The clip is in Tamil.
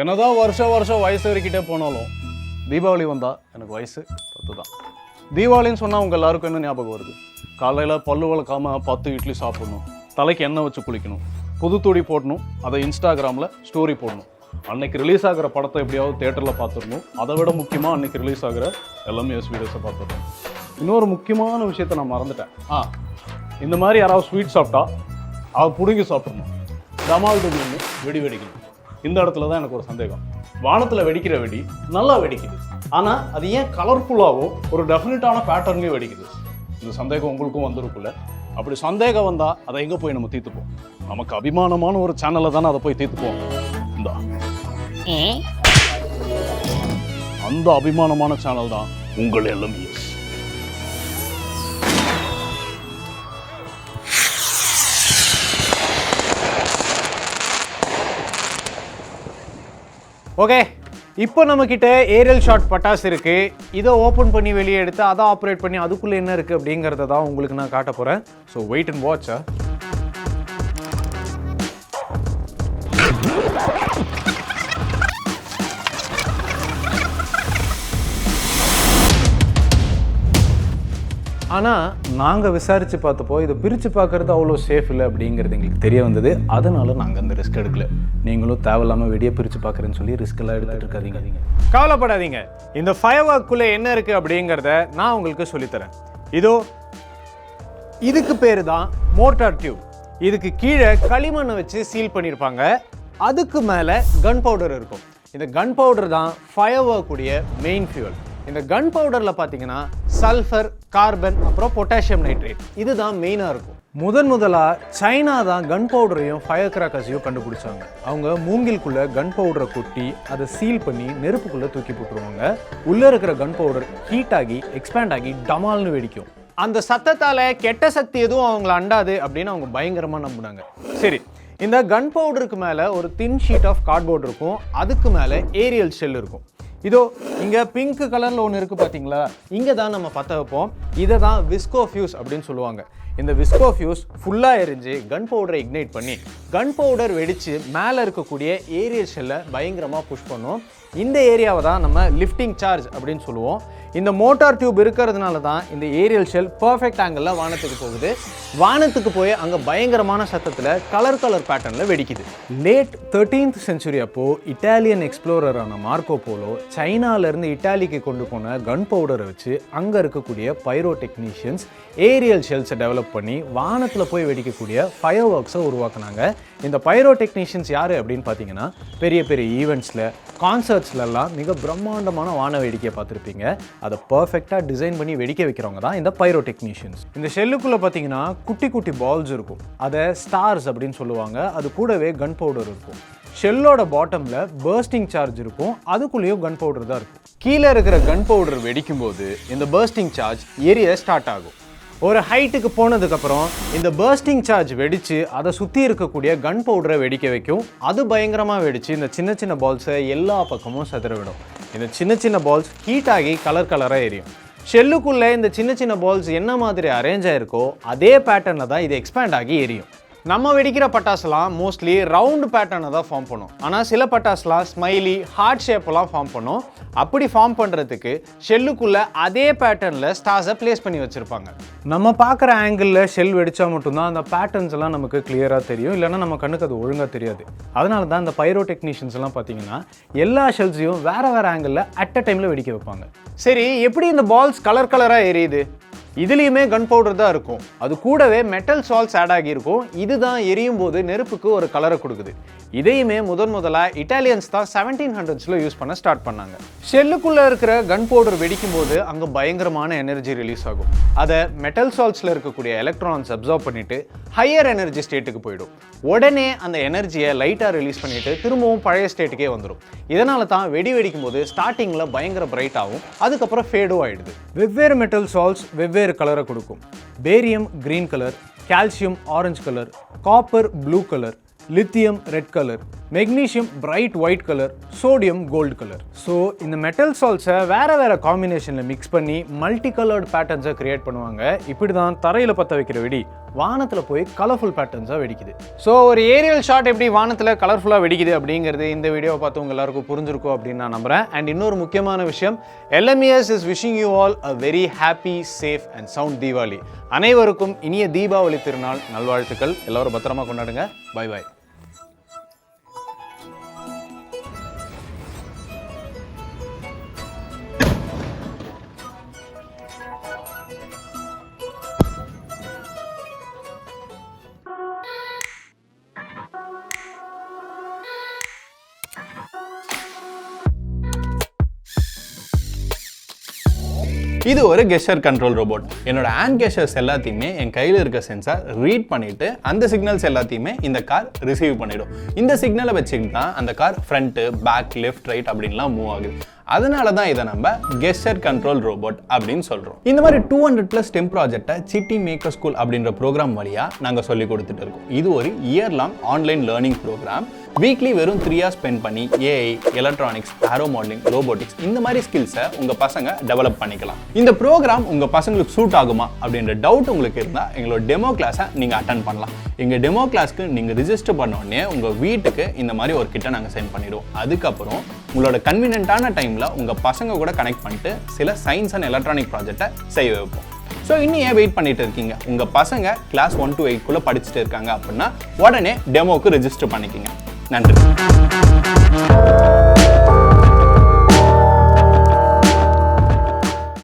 என்னதான் வருஷம் வயசு வரைக்கிட்டே போனாலும் தீபாவளி வந்தால் எனக்கு வயசு 10 தான். தீபாவளின்னு சொன்னால் உங்கள் எல்லாருக்கும் என்ன ஞாபகம் வருது? காலையில் பல்லு விளக்காமல் 10 இட்லி சாப்பிடணும், தலைக்கு எண்ணெய் வச்சு குளிக்கணும், புது துணி போடணும், அதை இன்ஸ்டாகிராமில் ஸ்டோரி போடணும், அன்னைக்கு ரிலீஸ் ஆகிற படத்தை எப்படியாவது தேட்டரில் பார்த்துடணும், அதை விட முக்கியமாக அன்னைக்கு ரிலீஸ் ஆகிற LMES வீடியோஸை பார்த்துடணும். இன்னொரு முக்கியமான விஷயத்தை நான் மறந்துட்டேன். இந்த மாதிரி யாராவது ஸ்வீட் சாப்பிட்டா அதை பிடுங்கி சாப்பிடணும், டமால் துணின்னு வெடி வெடிக்கணும். இந்த இடத்துல தான் எனக்கு ஒரு சந்தேகம். வானத்தில் வெடிக்கிற வெடி நல்லா வெடிக்குது, ஆனால் அது ஏன் கலர்ஃபுல்லாகவும் ஒரு டெஃபினட்டான பேட்டர்ன்லையும் வெடிக்குது? இந்த சந்தேகம் உங்களுக்கும் வந்திருக்குல்ல? அப்படி சந்தேகம் வந்தால் அதை எங்கே போய் நம்ம தீர்த்துப்போம்? நமக்கு அபிமானமான ஒரு சேனலில் தானே அதை போய் தீர்த்துப்போம். அந்த அபிமானமான சேனல் தான் உங்கள் LMES. ஓகே, இப்போ நம்மக்கிட்ட ஏரியல் ஷாட் பட்டாசு இருக்குது. இதை ஓப்பன் பண்ணி வெளியே எடுத்து அதை ஆப்ரேட் பண்ணி அதுக்குள்ளே என்ன இருக்குது அப்படிங்கிறத தான் உங்களுக்கு நான் காட்ட போகிறேன். So wait and watch. ஆனால் நாங்கள் விசாரித்து பார்த்தப்போ இதை பிரித்து பார்க்குறது அவ்வளோ சேஃப் இல்லை அப்படிங்கிறது எங்களுக்கு தெரிய வந்தது. அதனால் நாங்கள் அந்த ரிஸ்க் எடுக்கல. நீங்களும் தேவையில்லாமல் வெடியை பிரித்து பார்க்குறேன்னு சொல்லி ரிஸ்க்கெல்லாம் எடுத்துகிட்டு இருக்காதீங்க. கவலைப்படாதீங்க, இந்த ஃபயர் ஒர்க்குள்ளே என்ன இருக்குது அப்படிங்கிறத நான் உங்களுக்கு சொல்லித்தரேன். இதுக்கு பேர் தான் மோட்டார் டியூப். இதுக்கு கீழே களிமண்ணை வச்சு சீல் பண்ணியிருப்பாங்க. அதுக்கு மேலே கன் பவுடர் இருக்கும். இந்த கன் பவுடர் தான் ஃபயர் ஒர்க்குடைய மெயின் ஃபியூவல். இந்த கன் பவுடரில் பார்த்தீங்கன்னா சல்ஃபர், கார்பன், அப்புறம் பொட்டாசியம் நைட்ரேட், இதுதான் மெயினாக இருக்கும். முதலாக சைனா தான் கன் பவுடரையும் ஃபயர் கிராக்கர்ஸையும் கண்டுபிடிச்சாங்க. அவங்க மூங்கிலுக்குள்ளே கன் பவுடரை கொட்டி அதை சீல் பண்ணி நெருப்புக்குள்ளே தூக்கி போட்டுருவாங்க. உள்ளே இருக்கிற கன் பவுடர் ஹீட் ஆகி எக்ஸ்பேண்ட் ஆகி டமால்னு வெடிக்கும். அந்த சத்தத்தால் கெட்ட சக்தி எதுவும் அவங்கள அண்டாது அப்படின்னு அவங்க பயங்கரமாக நம்பினாங்க. சரி, இந்த கன் பவுடருக்கு மேலே ஒரு தின் ஷீட் ஆஃப் கார்ட்போர்ட் இருக்கும். அதுக்கு மேலே ஏரியல் ஷெல் இருக்கும். இங்கே பிங்க் கலரில் ஒன்று இருக்குது பார்த்தீங்களா? இங்கே தான் நம்ம பற்ற வைப்போம். இதை தான் விஸ்கோ ஃபியூஸ் அப்படின்னு சொல்லுவாங்க. இந்த விஸ்கோ ஃபியூஸ் ஃபுல்லாக எரிஞ்சு கன் பவுடரை இக்னைட் பண்ணி கன் பவுடர் வெடித்து மேலே இருக்கக்கூடிய ஏரியல் ஷெல்லை பயங்கரமாக புஷ் பண்ணும். இந்த ஏரியாவை தான் நம்ம லிஃப்டிங் சார்ஜ் அப்படின்னு சொல்லுவோம். இந்த மோட்டார் டியூப் இருக்கிறதுனால தான் இந்த ஏரியல் ஷெல் பர்ஃபெக்ட் ஆங்கிளில் வானத்துக்கு போகுது. வானத்துக்கு போய் அங்கே பயங்கரமான சத்தத்தில் கலர் பேட்டர்னில் வெடிக்குது. லேட் 13th சென்ச்சுரி அப்போது இட்டாலியன் எக்ஸ்ப்ளோரரான மார்க்கோ போலோ சைனாலேருந்து இட்டாலிக்கு கொண்டு போன கன் பவுடரை வச்சு அங்கே இருக்கக்கூடிய பைரோடெக்னீஷியன்ஸ் ஏரியல் ஷெல்ஸை டெவலப் பண்ணி வானத்தில் போய் வெடிக்கக்கூடிய ஃபயர் ஒர்க்ஸை உருவாக்குனாங்க. இந்த பைரோடெக்னீஷியன்ஸ் யார் அப்படின்னு பார்த்தீங்கன்னா, பெரிய பெரிய ஈவெண்ட்ஸில், கான்சர்ட்ஸ்லாம் மிக பிரம்மாண்டமான வான வேடிக்கையை பார்த்துருப்பீங்க. அதை பர்ஃபெக்டாக டிசைன் பண்ணி வெடிக்க வைக்கிறவங்க தான் இந்த பைரோடெக்னீஷியன்ஸ். இந்த ஷெல்லுக்குள்ளே பார்த்தீங்கன்னா குட்டி குட்டி பால்ஸ் இருக்கும். அதை ஸ்டார்ஸ் அப்படின்னு சொல்லுவாங்க. அது கூடவே கன் பவுடர் இருக்கும். ஷெல்லோட பாட்டமில் பர்ஸ்டிங் சார்ஜ் இருக்கும். அதுக்குள்ளேயும் கன் பவுடர் தான் இருக்கும். கீழே இருக்கிற கன் பவுடர் வெடிக்கும் போது இந்த பர்ஸ்டிங் சார்ஜ் எரிய ஸ்டார்ட் ஆகும். ஒரு ஹைட்டுக்கு போனதுக்கப்புறம் இந்த பர்ஸ்டிங் சார்ஜ் வெடித்து அதை சுற்றி இருக்கக்கூடிய கன் பவுடரை வெடிக்க வைக்கும். அது பயங்கரமாக வெடித்து இந்த சின்ன சின்ன பால்ஸை எல்லா பக்கமும் செதற விடும். இந்த சின்ன சின்ன பால்ஸ் ஹீட் ஆகி கலராக எரியும். ஷெல்லுக்குள்ளே இந்த சின்ன சின்ன பால்ஸ் என்ன மாதிரி அரேஞ்ச் ஆகிருக்கோ அதே பேட்டர்னில் தான் இது எக்ஸ்பேண்ட் ஆகி எரியும். நம்ம வெடிக்கிற பட்டாசுலாம் மோஸ்ட்லி ரவுண்டு பேட்டர்னை தான் ஃபார்ம் பண்ணும். ஆனால் சில பட்டாசுலாம் ஸ்மைலி, ஹார்ட் ஷேப்பெல்லாம் ஃபார்ம் பண்ணும். அப்படி ஃபார்ம் பண்ணுறதுக்கு ஷெல்லுக்குள்ளே அதே பேட்டர்னில் ஸ்டார்ஸை ப்ளேஸ் பண்ணி வச்சுருப்பாங்க. நம்ம பார்க்குற ஆங்கிளில் ஷெல் வெடித்தா மட்டும்தான் அந்த பேட்டர்ன்ஸ் எல்லாம் நமக்கு கிளியராக தெரியும். இல்லைன்னா நம்ம கண்ணுக்கு அது ஒழுங்காக தெரியாது. அதனால தான் இந்த பைரோடெக்னீஷியன்ஸ் எல்லாம் பார்த்தீங்கன்னா எல்லா ஷெல்ஸையும் வேறு ஆங்கிளில் அட் அ டைமில் வெடிக்க வைப்பாங்க. சரி, எப்படி இந்த பால்ஸ் கலராக எரியுது? இதுலேயுமே கன் பவுடர் தான் இருக்கும். அது கூடவே மெட்டல் சால்ட்ஸ் ஆட் ஆகியிருக்கும். இதுதான் எரியும் போது நெருப்புக்கு ஒரு கலரை கொடுக்குது. இதையுமே முதலாக இட்டாலியன்ஸ் தான் 1700s யூஸ் பண்ண ஸ்டார்ட் பண்ணாங்க. ஷெல்லுக்குள்ளே இருக்கிற கன் பவுடர் வெடிக்கும் போது அங்கே பயங்கரமான எனர்ஜி ரிலீஸ் ஆகும். அதை மெட்டல் சால்ட்ஸில் இருக்கக்கூடிய எலக்ட்ரான்ஸ் அப்சர்வ் பண்ணிவிட்டு ஹையர் எனர்ஜி ஸ்டேட்டுக்கு போயிடும். உடனே அந்த எனர்ஜியை லைட்டாக ரிலீஸ் பண்ணிவிட்டு திரும்பவும் பழைய ஸ்டேட்டுக்கே வந்துடும். இதனால தான் வெடிக்கும் போது ஸ்டார்டிங்கில் பயங்கர பிரைட் ஆகும், அதுக்கப்புறம் ஃபேடும் ஆகிடுது. வெவ்வேறு மெட்டல் சால்ட்ஸ் வெவ்வேறு கலரை கொடுக்கும். Barium green colour, calcium orange colour, copper blue colour, lithium red colour, magnesium bright white colour, sodium gold colour. So இந்த மெட்டல் சால்ட்ஸை வேறு காம்பினேஷனில் மிக்ஸ் பண்ணி மல்டி கலர்டு பேட்டர்ன்ஸை க்ரியேட் பண்ணுவாங்க. இப்படி தான் தரையில் பற்ற வைக்கிற வெடி வானத்தில் போய் கலர்ஃபுல் பேட்டர்ன்ஸாக வெடிக்குது. ஸோ ஒரு ஏரியல் ஷாட் எப்படி வானத்தில் கலர்ஃபுல்லாக வெடிக்குது அப்படிங்கிறது இந்த வீடியோவை பார்த்து உங்கள் எல்லாருக்கும் புரிஞ்சிருக்கும் அப்படின்னு நான் நம்புகிறேன். அண்ட் இன்னொரு முக்கியமான விஷயம், LMES is wishing you all a very happy, safe and sound Diwali. அனைவருக்கும் இனிய தீபாவளி திருநாள் நல்வாழ்த்துக்கள். எல்லாரும் பத்திரமா கொண்டாடுங்க. Bye bye. இது ஒரு கெஸ்டர் கண்ட்ரோல் ரோபோட். என்னோட ஹேண்ட் கெஸ்டர்ஸ் எல்லாத்தையுமே என் கையில் இருக்க சென்சார் ரீட் பண்ணிட்டு அந்த சிக்னல்ஸ் எல்லாத்தையுமே இந்த கார் ரிசீவ் பண்ணிடும். இந்த சிக்னலை வச்சுக்கிட்டு தான் அந்த car front, back, left, right அப்படின்லாம் மூவ் ஆகுது. அதனால தான் இதை நம்ம கெஸ்டர் கண்ட்ரோல் ரோபோட் அப்படின்னு சொல்கிறோம். இந்த மாதிரி 200+ STEM ப்ராஜெக்டை சிட்டி மேக்கர் ஸ்கூல் அப்படின்ற ப்ரோக்ராம் வழியாக நாங்கள் சொல்லி கொடுத்துட்டு இருக்கோம். இது ஒரு year long online learning program. Weekly வெறும் 3 hours ஸ்பெண்ட் பண்ணி AI, electronics, aero modelling, robotics இந்த மாதிரி ஸ்கில்ஸை உங்கள் பசங்க டெவலப் பண்ணிக்கலாம். இந்த ப்ரோக்ராம் உங்கள் பசங்களுக்கு சூட் ஆகுமா அப்படின்ற டவுட் உங்களுக்கு இருந்தால் எங்களோட டெமோ கிளாஸை நீங்கள் அட்டன் பண்ணலாம். எங்கள் டெமோ கிளாஸ்க்கு நீங்கள் ரிஜிஸ்டர் பண்ண உடனே உங்கள் வீட்டுக்கு இந்த மாதிரி ஒரு கிட்ட நாங்கள் சென்ட் பண்ணிடுவோம். அதுக்கப்புறம் உங்களோட கன்வீனியன்ட்டான டைமில் உங்கள் பசங்க கூட கனெக்ட் பண்ணிட்டு சில சயின்ஸ் அண்ட் எலக்ட்ரானிக் ப்ராஜெக்டை செய்ய வைப்போம். ஸோ இன்னும் ஏன் வெயிட் பண்ணிட்டு இருக்கீங்க? உங்கள் பசங்க கிளாஸ் 1 to 8 படிச்சுட்டு இருக்காங்க அப்படின்னா உடனே டெமோக்கு ரெஜிஸ்டர் பண்ணிக்கோங்க. நன்றி.